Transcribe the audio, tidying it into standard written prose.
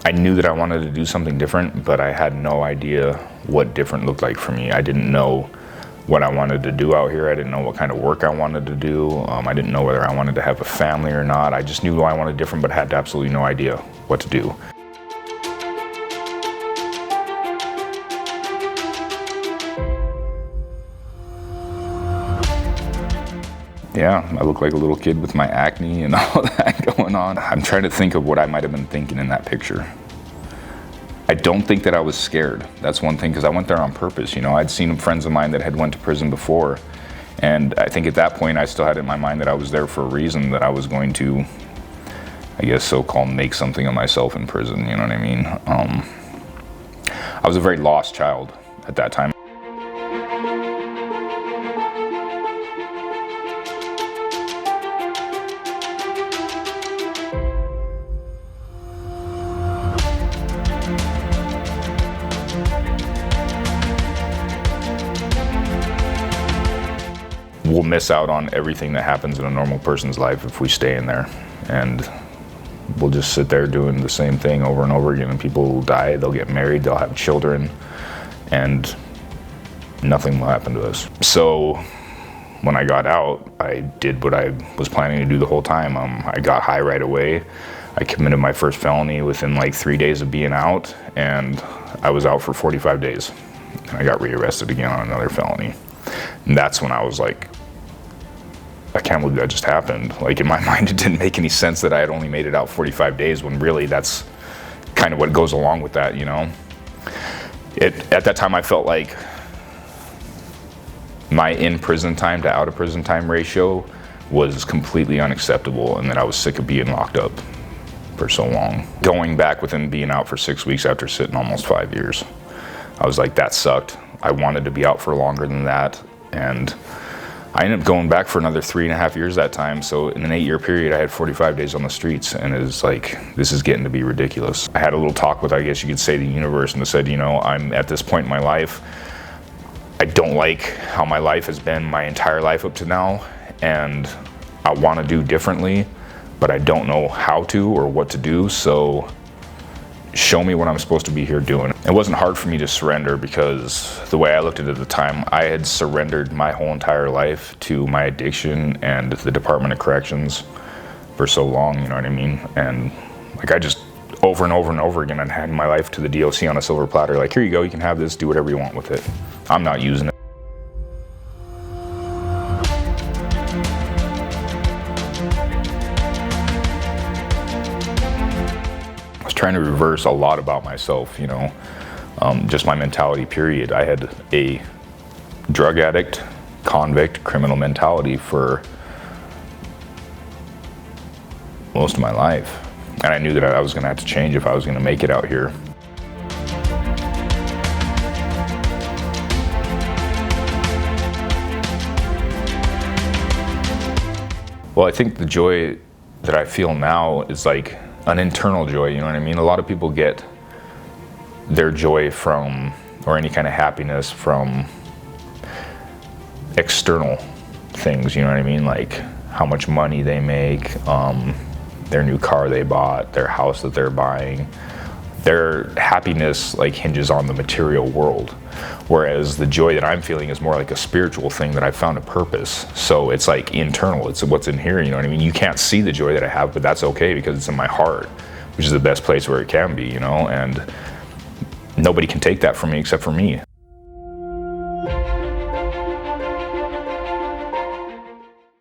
I knew that I wanted to do something different, but I had no idea what different looked like for me. I didn't know what I wanted to do out here. I didn't know what kind of work I wanted to do. I didn't know whether I wanted to have a family or not. I just knew I wanted different, but had absolutely no idea what to do. Yeah, I look like a little kid with my acne and all that going on. I'm trying to think of what I might have been thinking in that picture. I don't think that I was scared. That's one thing, because I went there on purpose. You know, I'd seen friends of mine that had went to prison before, and I think at that point I still had in my mind that I was there for a reason, that I was going to, I guess, so-called make something of myself in prison, you know what I mean? I was a very lost child at that time. We'll miss out on everything that happens in a normal person's life if we stay in there, and we'll just sit there doing the same thing over and over again, and people will die, they'll get married, they'll have children, and nothing will happen to us. So when I got out, I did what I was planning to do the whole time. I got high right away. I committed my first felony within like 3 days of being out, and I was out for 45 days. And I got rearrested again on another felony. And that's when I was like, I can't believe that just happened. Like, in my mind, it didn't make any sense that I had only made it out 45 days, when really that's kind of what goes along with that, you know? At that time, I felt like my in-prison time to out-of-prison time ratio was completely unacceptable, and that I was sick of being locked up for so long. Going back within being out for 6 weeks after sitting almost 5 years, I was like, that sucked. I wanted to be out for longer than that, and I ended up going back for another 3.5 years that time. So in an 8-year period, I had 45 days on the streets, and it was like, this is getting to be ridiculous. I had a little talk with, I guess you could say, the universe, and I said, you know, I'm at this point in my life, I don't like how my life has been my entire life up to now, and I want to do differently, but I don't know how to or what to do, so show me what I'm supposed to be here doing. It wasn't hard for me to surrender, because the way I looked at it at the time, I had surrendered my whole entire life to my addiction and the Department of Corrections for so long, you know what I mean? And like, I just over and over and over again, I'd hand my life to the DOC on a silver platter, like, here you go, you can have this, do whatever you want with it. I'm not using it. Trying to reverse a lot about myself, you know, just my mentality, period. I had a drug addict, convict, criminal mentality for most of my life. And I knew that I was going to have to change if I was going to make it out here. Well, I think the joy that I feel now is like an internal joy, you know what I mean? A lot of people get their joy from, or any kind of happiness from, external things, you know what I mean? Like how much money they make, their new car they bought, their house that they're buying. Their happiness like hinges on the material world, whereas the joy that I'm feeling is more like a spiritual thing, that I found a purpose. So it's like internal, it's what's in here, you know what I mean? You can't see the joy that I have, but that's okay, because it's in my heart, which is the best place where it can be, you know? And nobody can take that from me except for me.